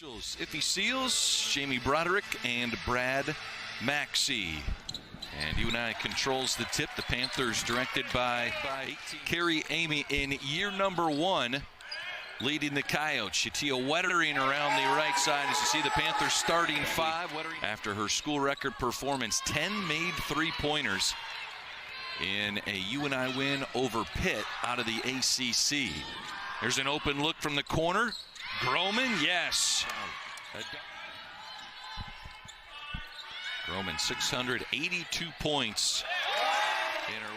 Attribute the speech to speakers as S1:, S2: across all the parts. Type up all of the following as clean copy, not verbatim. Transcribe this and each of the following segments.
S1: Iffy Seals, Jamie Broderick, and Brad Maxey. And UNI controls the tip. The Panthers directed by Carrie Amy in year number 1, leading the Coyotes. Shatia Wettering around the right side as you see the Panthers starting 5. After her school record performance, 10 made three-pointers in a UNI win over Pitt out of the ACC. There's an open look from the corner. Groman, yes. Groman, 682 points in her.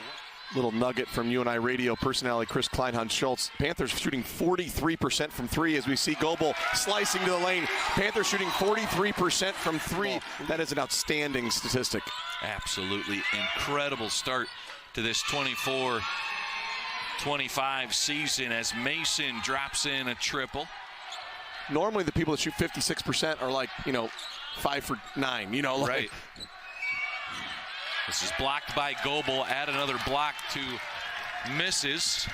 S2: Little nugget from UNI radio personality Chris Kleinhund-Schultz. Panthers shooting 43% from 3 as we see Goebel slicing to the lane. Panthers shooting 43% from 3. That is an outstanding statistic.
S1: Absolutely incredible start to this 24-25 season as Mason drops in a triple.
S2: Normally the people that shoot 56% are like, 5 for 9,
S1: Right. This is blocked by Goebel. Add another block to misses.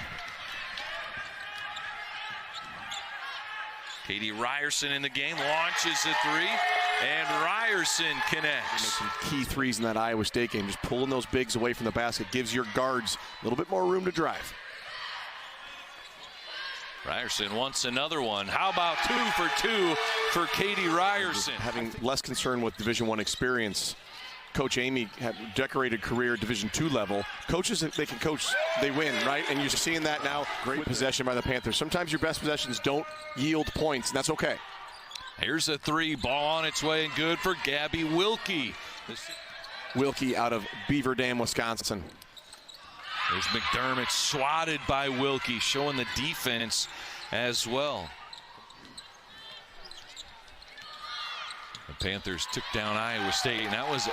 S1: Katie Ryerson in the game, launches a 3, and Ryerson connects.
S2: Some key threes in that Iowa State game. Just pulling those bigs away from the basket gives your guards a little bit more room to drive.
S1: Ryerson wants another one. How about 2 for 2 for Katie Ryerson?
S2: Having less concern with Division I experience, Coach Amy had a decorated career at Division II level. Coaches, they can coach, they win, right? And you're seeing that now. Great possession by the Panthers. Sometimes your best possessions don't yield points, and that's okay.
S1: Here's a 3, ball on its way, and good for Gabby Wilkie.
S2: Wilkie out of Beaver Dam, Wisconsin.
S1: There's McDermott swatted by Wilkie, showing the defense as well. The Panthers took down Iowa State, and that was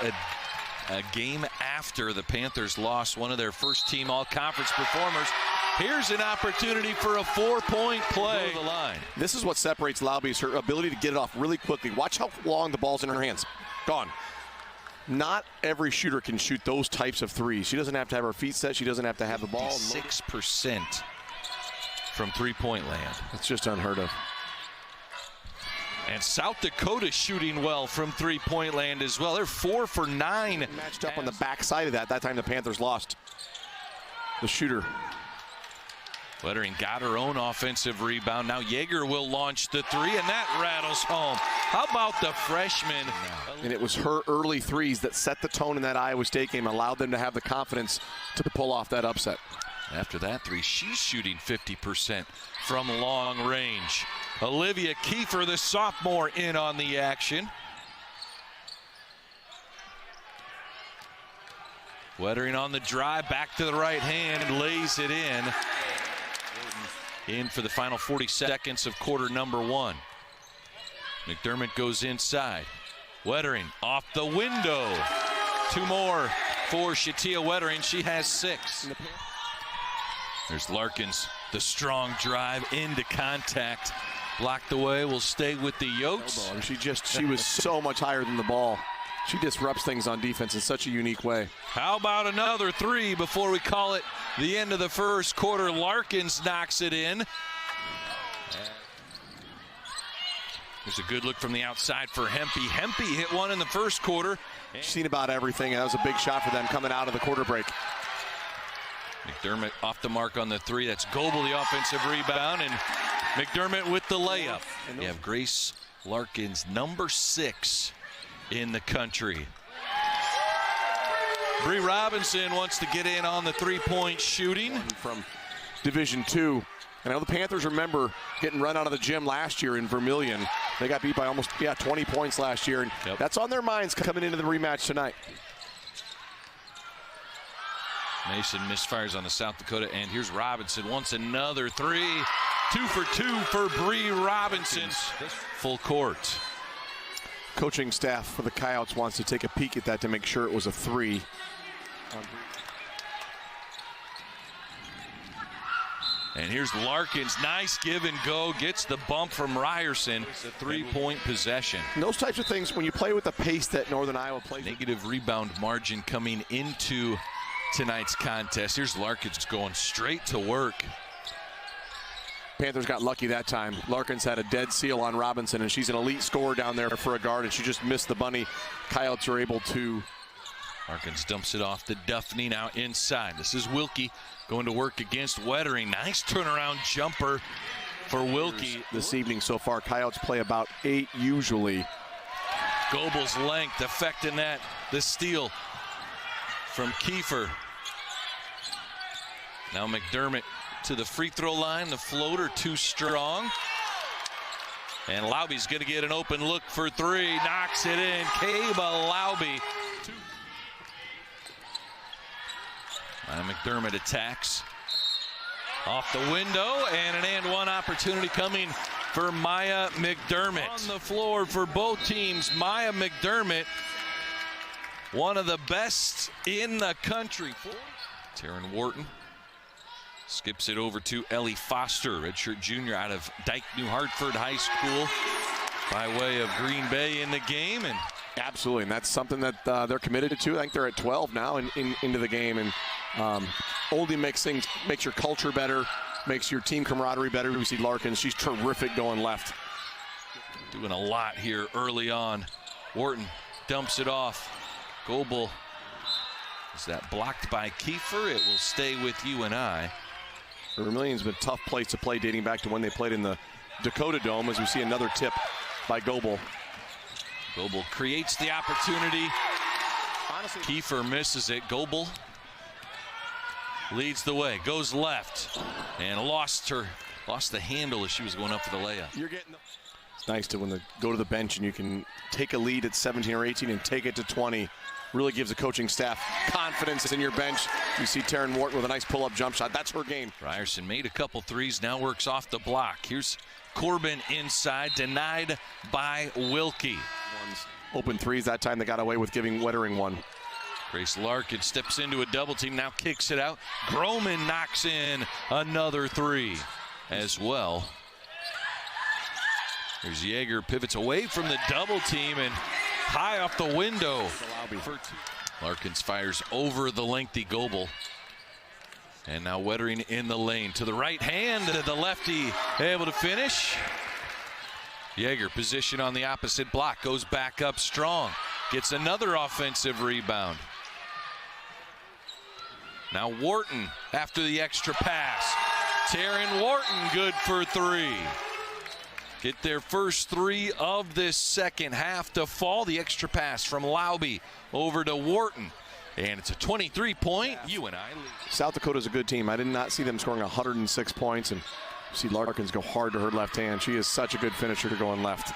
S1: a game after the Panthers lost one of their first-team all-conference performers. Here's an opportunity for a 4-point play. The line.
S2: This is what separates Laube, is her ability to get it off really quickly. Watch how long the ball's in her hands. Gone. Not every shooter can shoot those types of threes. She doesn't have to have her feet set. She doesn't have to have the ball.
S1: 6% from three-point land.
S2: That's just unheard of.
S1: And South Dakota shooting well from three-point land as well. They're 4 for 9.
S2: Matched up on the backside of that. That time the Panthers lost. The shooter.
S1: Wettering got her own offensive rebound. Now Yeager will launch the 3, and that rattles home. How about the freshman?
S2: And it was her early threes that set the tone in that Iowa State game, allowed them to have the confidence to pull off that upset.
S1: After that 3, she's shooting 50% from long range. Olivia Kiefer, the sophomore, in on the action. Wettering on the drive, back to the right hand, and lays it in. In for the final 40 seconds of quarter number 1. McDermott goes inside. Wettering off the window. 2 more for Shatia Wettering. She has 6. There's Larkins, the strong drive into contact. Blocked away, will stay with the Yotes.
S2: She was so much higher than the ball. She disrupts things on defense in such a unique way.
S1: How about another 3 before we call it the end of the first quarter? Larkins knocks it in. There's a good look from the outside for Hempy. Hempy hit one in the first quarter.
S2: Seen about everything. That was a big shot for them coming out of the quarter break.
S1: McDermott off the mark on the 3. That's Goebel, the offensive rebound, and McDermott with the layup. You have Grace Larkins, number 6 in the country. Bree Robinson wants to get in on the 3-point shooting.
S2: From Division II. And I know the Panthers remember getting run out of the gym last year in Vermillion. They got beat by almost 20 points last year. And that's on their minds coming into the rematch tonight.
S1: Mason misfires on the South Dakota, and here's Robinson. Wants another 3. 2 for 2 for Bree Robinson. Full court.
S2: Coaching staff for the Coyotes wants to take a peek at that to make sure it was a 3.
S1: And here's Larkins, nice give and go, gets the bump from Ryerson. It's a 3-point possession.
S2: And those types of things, when you play with the pace that Northern Iowa plays.
S1: Negative rebound margin coming into tonight's contest. Here's Larkins going straight to work.
S2: Panthers got lucky that time. Larkins had a dead seal on Robinson, and she's an elite scorer down there for a guard, and she just missed the bunny. Coyotes are able to.
S1: Larkins dumps it off to Duffney, now inside. This is Wilkie going to work against Wettering. Nice turnaround jumper for Wilkie.
S2: This evening so far, Coyotes play about 8 usually.
S1: Goebel's length affecting that. The steal from Kiefer. Now McDermott to the free throw line. The floater too strong. And Lauby's going to get an open look for three. Knocks it in. Kaba Lauby. McDermott attacks. Off the window, and an and one opportunity coming for Maya McDermott. On the floor for both teams, Maya McDermott, one of the best in the country. Taryn Wharton skips it over to Ellie Foster, redshirt junior out of Dyke New Hartford High School, by way of Green Bay in the game. And
S2: absolutely, and that's something that they're committed to. I think they're at 12 now into the game, and Oldie makes your culture better, makes your team camaraderie better. We see Larkins, she's terrific going left.
S1: Doing a lot here early on. Wharton dumps it off. Goebel, is that blocked by Kiefer? It will stay with UNI.
S2: Vermilion's been a tough place to play dating back to when they played in the Dakota Dome, as we see another tip by Goebel.
S1: Goebel creates the opportunity. Honestly, Kiefer misses it. Goebel leads the way, goes left, and lost the handle as she was going up for the layup.
S2: It's nice to go to the bench and you can take a lead at 17 or 18 and take it to 20. Really gives the coaching staff confidence in your bench. You see Taryn Wharton with a nice pull-up jump shot. That's her game.
S1: Ryerson made a couple threes, now works off the block. Here's Corbin inside, denied by Wilkie.
S2: Open threes that time. They got away with giving Wettering one.
S1: Grace Larkin steps into a double team, now kicks it out. Groman knocks in another three as well. There's Yeager, pivots away from the double team and high off the window. Larkins fires over the lengthy Goebel. And now Wettering in the lane to the right hand, the lefty able to finish. Yeager position on the opposite block, goes back up strong, gets another offensive rebound. Now Wharton after the extra pass. Taryn Wharton good for three. Get their first three of this second half to fall. The extra pass from Lauby over to Wharton. And it's a 23-point UNI lead.
S2: South Dakota's a good team. I did not see them scoring 106 points. And see Larkins go hard to her left hand. She is such a good finisher to going left.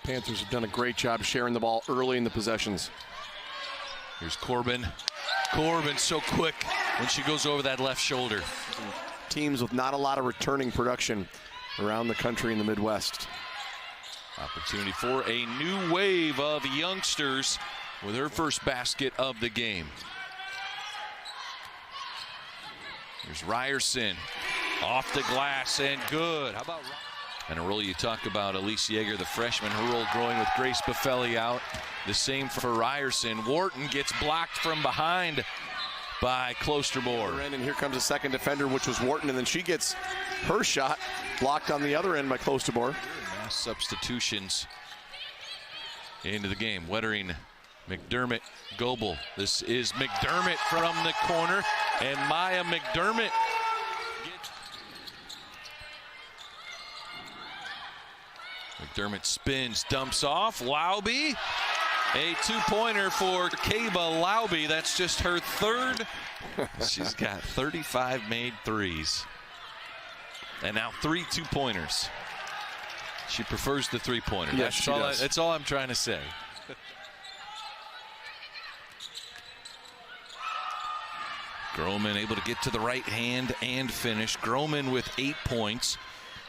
S2: Panthers have done a great job sharing the ball early in the possessions.
S1: Here's Corbin. Corbin so quick when she goes over that left shoulder.
S2: Teams with not a lot of returning production around the country in the Midwest.
S1: Opportunity for a new wave of youngsters with her first basket of the game. Here's Ryerson off the glass and good. How about and a role you talk about Elise Yeager, the freshman, her role growing with Grace Buffelli out. The same for Ryerson. Wharton gets blocked from behind by Klosterboer.
S2: And here comes a second defender, which was Wharton, and then she gets her shot blocked on the other end by Klosterboer.
S1: Mass substitutions into the game. Wettering, McDermott, Goebel. This is McDermott from the corner, and Maya McDermott. McDermott spins, dumps off. Lauby, a two-pointer for Kaba Lauby. That's just her third. She's got 35 made threes. And now 3 two-pointers. She prefers the three-pointer.
S2: Yes, she does.
S1: That's all I'm trying to say. Groman able to get to the right hand and finish. Groman with 8 points.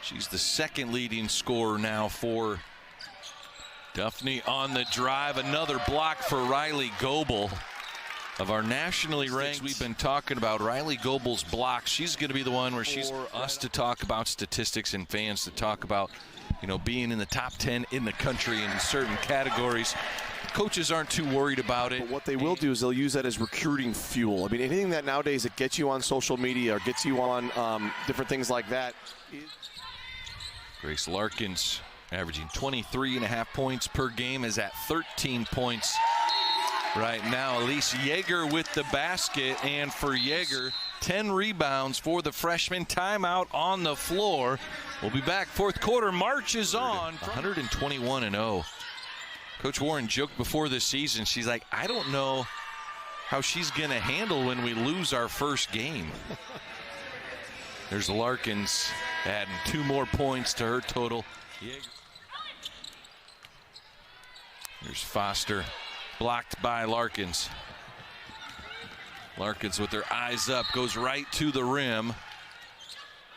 S1: She's the second leading scorer now for Duffney on the drive. Another block for Riley Goebel. Of our nationally ranked, we've been talking about Riley Goebel's blocks. She's going to be the one where she's for us to talk about statistics and fans to talk about, being in the top 10 in the country in certain categories. coaches aren't too worried about it.
S2: But what they will do is they'll use that as recruiting fuel. I mean, anything that nowadays that gets you on social media or gets you on different things like that.
S1: Grace Larkins averaging 23.5 points per game, is at 13 points right now. Elise Yeager with the basket, and for Yeager, 10 rebounds for the freshman. Timeout on the floor. We'll be back. Fourth quarter marches on. 121-0. Coach Warren joked before this season, she's like, I don't know how she's going to handle when we lose our first game. There's Larkins adding 2 more points to her total. There's Foster, blocked by Larkins. Larkins with her eyes up, goes right to the rim.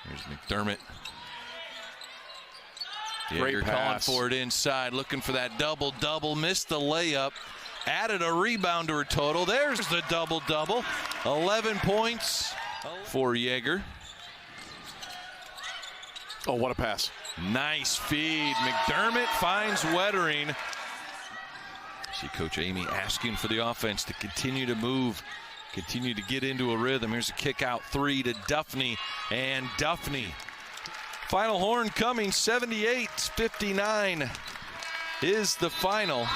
S1: There's McDermott. Yeager calling for it inside, looking for that double-double. Missed the layup, added a rebound to her total. There's the double-double. 11 points for Yeager.
S2: Oh, what a pass.
S1: Nice feed. McDermott finds Wettering. See Coach Amy asking for the offense to continue to move, continue to get into a rhythm. Here's a kick out 3 to Duffney, and Duffney. Final horn coming, 78-59 is the final.